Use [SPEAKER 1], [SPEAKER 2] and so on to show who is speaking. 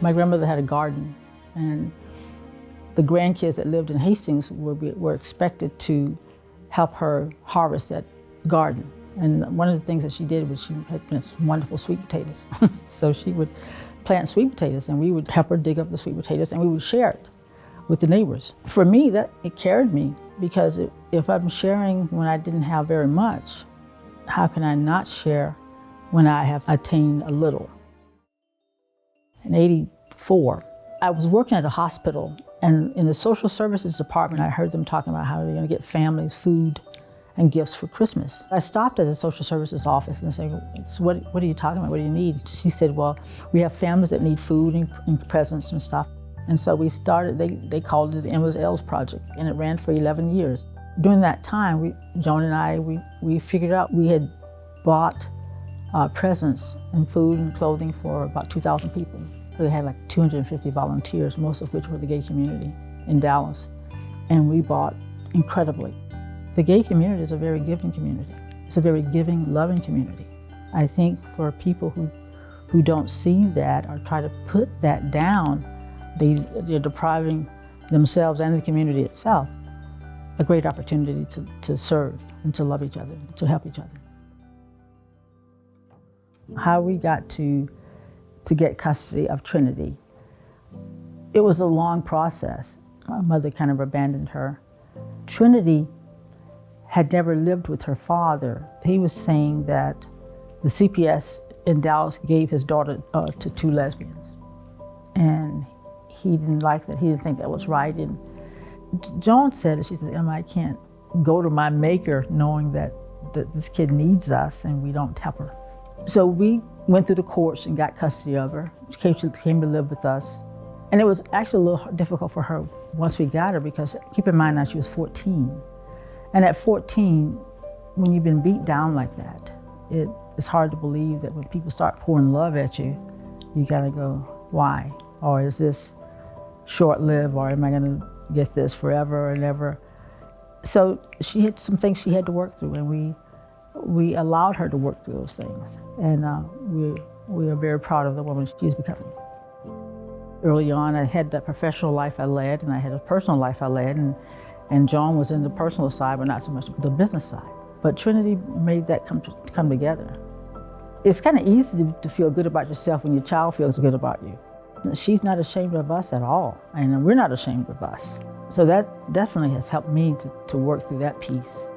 [SPEAKER 1] My grandmother had a garden, and the grandkids that lived in Hastings were expected to help her harvest that garden. And one of the things that she did was she had some wonderful sweet potatoes. So she would plant sweet potatoes, and we would help her dig up the sweet potatoes, and we would share it with the neighbors. For me, it carried me, because if I'm sharing when I didn't have very much, how can I not share when I have attained a little? In '84, I was working at a hospital, and in the social services department, I heard them talking about how they're going to get families food and gifts for Christmas. I stopped at the social services office and said, so what are you talking about? What do you need? She said, well, we have families that need food and presents and stuff. And so we started, they called it the Emma's Elves Project, and it ran for 11 years. During that time, Joan and I, we figured out we had bought presents and food and clothing for about 2,000 people. We had like 250 volunteers, most of which were the gay community in Dallas. And we bought incredibly. The gay community is a very giving community. It's a very giving, loving community. I think for people who don't see that or try to put that down, they're depriving themselves and the community itself a great opportunity to serve and to love each other, to help each other. How we got to get custody of Trinity, it was a long process. My mother kind of abandoned her. Trinity had never lived with her father. He was saying that the CPS in Dallas gave his daughter to two lesbians. And he didn't like that. He didn't think that was right. And Joan said, she said, Emma, I can't go to my maker knowing that this kid needs us and we don't help her. So we went through the courts and got custody of her. She came to live with us. And it was actually a little difficult for her once we got her, because keep in mind now she was 14. And at 14, when you've been beat down like that, it's hard to believe that when people start pouring love at you, you gotta go, why? Or is this short-lived, or am I gonna get this forever and ever? So she had some things she had to work through, and we allowed her to work through those things. And we are very proud of the woman she's becoming. Early on, I had that professional life I led, and I had a personal life I led, and Joan was in the personal side, but not so much the business side. But Trinity made that come together. It's kind of easy to feel good about yourself when your child feels good about you. She's not ashamed of us at all, and we're not ashamed of us. So that definitely has helped me to work through that piece.